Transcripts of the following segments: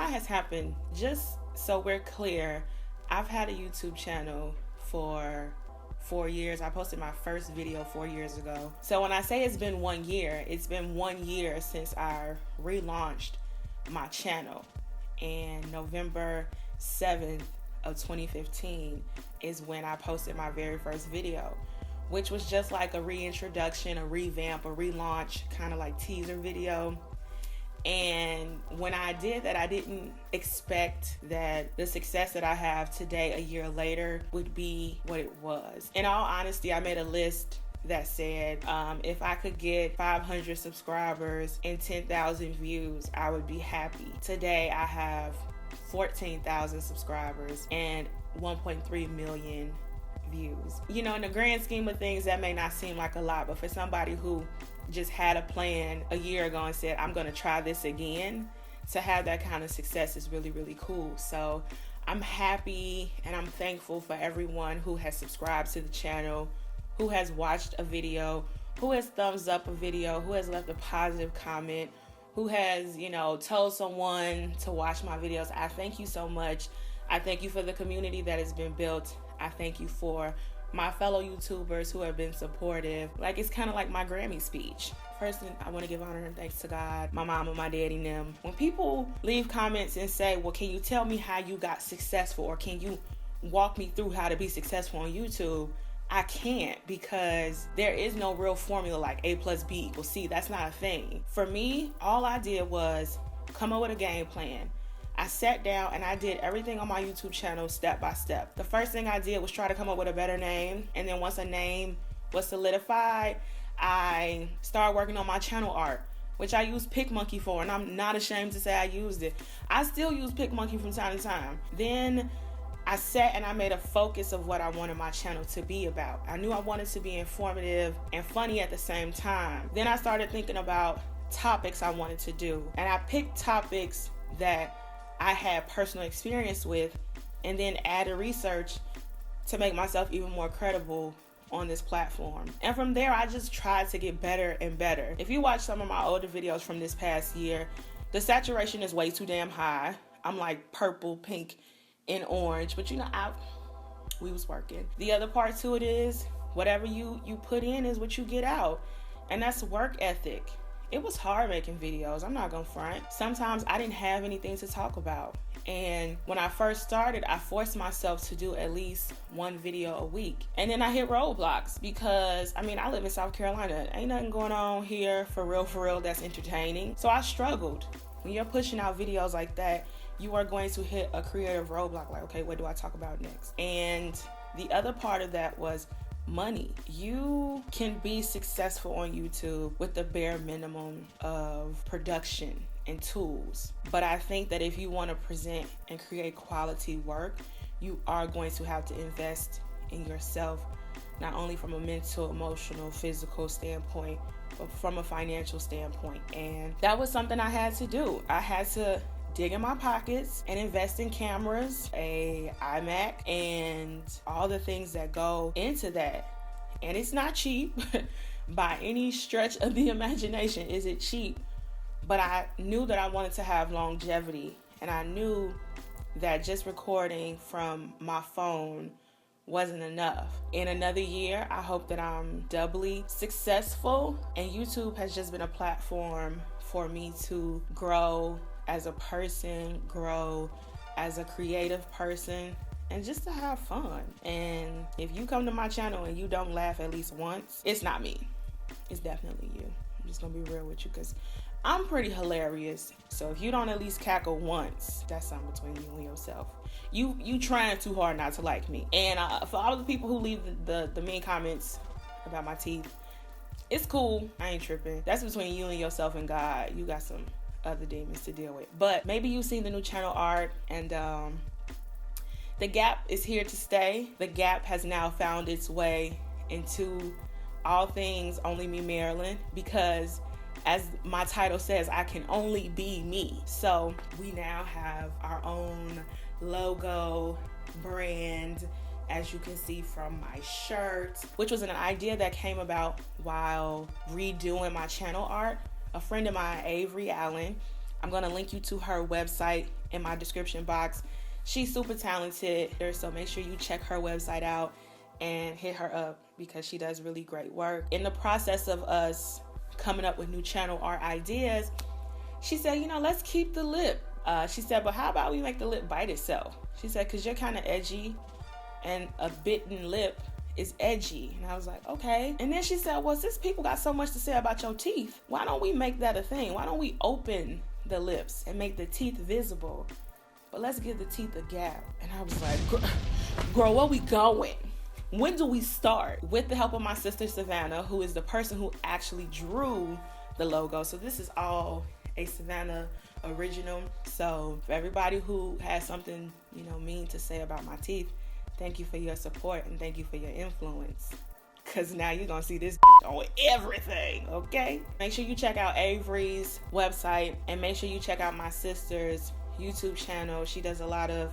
lot has happened. Just so we're clear, I've had a YouTube channel for 4 years. I posted my first video 4 years ago. So when I say it's been 1 year, it's been 1 year since I relaunched my channel. And November 7th of 2015 is when I posted my very first video, which was just like a reintroduction, a revamp, a relaunch, kind of like teaser video. And when I did that, I didn't expect that the success that I have today, a year later, would be what it was. In all honesty, I made a list that said if I could get 500 subscribers and 10,000 views, I would be happy. Today, I have 14,000 subscribers and 1.3 million views. You know, in the grand scheme of things, that may not seem like a lot, but for somebody who just had a plan a year ago and said, I'm gonna try this again, to have that kind of success is really, really cool. So I'm happy and I'm thankful for everyone who has subscribed to the channel, who has watched a video, who has thumbs up a video, who has left a positive comment, who has, you know, told someone to watch my videos. I thank you so much. I thank you for the community that has been built. I thank you for my fellow YouTubers who have been supportive. Like, it's kind of like my Grammy speech. First, I want to give honor and thanks to God, my mom and my daddy and them. When people leave comments and say, well, can you tell me how you got successful, or can you walk me through how to be successful on YouTube? I can't, because there is no real formula like A plus B equals C. That's not a thing. For me, all I did was come up with a game plan. I sat down and I did everything on my YouTube channel step by step. The first thing I did was try to come up with a better name. And then once a name was solidified, I started working on my channel art, which I use PicMonkey for, and I'm not ashamed to say I used it. I still use PicMonkey from time to time. Then I sat and I made a focus of what I wanted my channel to be about. I knew I wanted to be informative and funny at the same time. Then I started thinking about topics I wanted to do. And I picked topics that I had personal experience with, and then added research to make myself even more credible on this platform. And from there, I just tried to get better and better. If you watch some of my older videos from this past year, the saturation is way too damn high. I'm like purple, pink, and orange, but you know, we was working. The other part to it is whatever you put in is what you get out, and that's work ethic. It was hard making videos, I'm not gonna front. Sometimes I didn't have anything to talk about. And when I first started, I forced myself to do at least one video a week. And then I hit roadblocks because, I mean, I live in South Carolina. Ain't nothing going on here for real that's entertaining. So I struggled. When you're pushing out videos like that, you are going to hit a creative roadblock. Like, okay, what do I talk about next? And the other part of that was money. You can be successful on YouTube with the bare minimum of production and tools. But I think that if you want to present and create quality work, you are going to have to invest in yourself, not only from a mental, emotional, physical standpoint, but from a financial standpoint. And that was something I had to do. I had to dig in my pockets and invest in cameras, a iMac, and all the things that go into that. And it's not cheap by any stretch of the imagination. Is it cheap? But I knew that I wanted to have longevity, and I knew that just recording from my phone wasn't enough. In another year, I hope that I'm doubly successful, and YouTube has just been a platform for me to grow as a person, grow as a creative person, and just to have fun. And if you come to my channel and you don't laugh at least once, it's not me. It's definitely you. I'm just gonna be real with you, because I'm pretty hilarious. So if you don't at least cackle once, that's something between you and yourself. You trying too hard not to like me. And for all the people who leave the mean comments about my teeth, it's cool. I ain't tripping. That's between you and yourself and God. You got some other demons to deal with. But maybe you've seen the new channel art, and the gap is here to stay. The gap has now found its way into all things Only Me Marilyn, because as my title says, I can only be me. So we now have our own logo, brand, as you can see from my shirt, which was an idea that came about while redoing my channel art. A friend of mine, Avery Allen, I'm gonna link you to her website in my description box. She's super talented, so make sure you check her website out and hit her up because she does really great work. In the process of us coming up with new channel art ideas, she said, you know, let's keep the lip. She said, but how about we make the lip bite itself? She said, because you're kind of edgy and a bitten lip is edgy. And I was like, okay. And then she said, well, since people got so much to say about your teeth, why don't we make that a thing? Why don't we open the lips and make the teeth visible? But let's give the teeth a gap. And I was like, girl, where we going? When do we start? With the help of my sister Savannah, who is the person who actually drew the logo. So this is all a Savannah original. So for everybody who has something, you know, mean to say about my teeth, thank you for your support and thank you for your influence. Cause now you're gonna see this on everything, okay? Make sure you check out Avery's website and make sure you check out my sister's YouTube channel. She does a lot of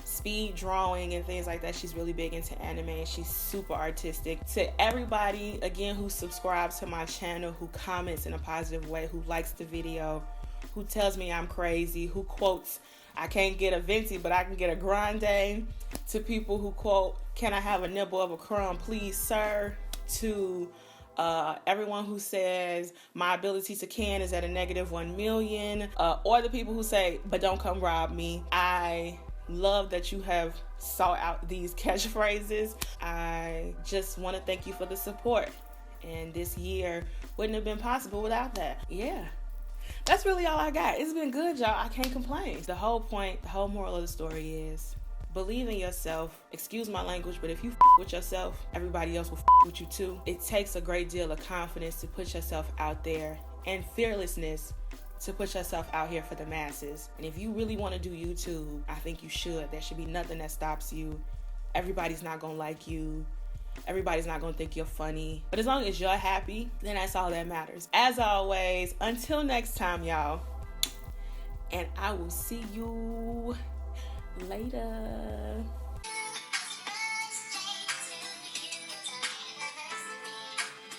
speed drawing and things like that. She's really big into anime. She's super artistic. To everybody, again, who subscribes to my channel, who comments in a positive way, who likes the video, who tells me I'm crazy, who quotes, I can't get a venti, but I can get a grande. To people who quote, can I have a nibble of a crumb, please, sir? To everyone who says my ability to can is at a -1 million, or the people who say, but don't come rob me. I love that you have sought out these catchphrases. I just want to thank you for the support. And this year wouldn't have been possible without that. Yeah. That's really all I got. It's been good, y'all. I can't complain. The whole point, the whole moral of the story is believe in yourself. Excuse my language, but if you with yourself, everybody else will with you too. It takes a great deal of confidence to put yourself out there and fearlessness to put yourself out here for the masses. And if you really want to do YouTube, I think you should. There should be nothing that stops you. Everybody's not gonna like you. Everybody's not gonna think you're funny. But as long as you're happy, then that's all that matters. As always, until next time, y'all. And I will see you later.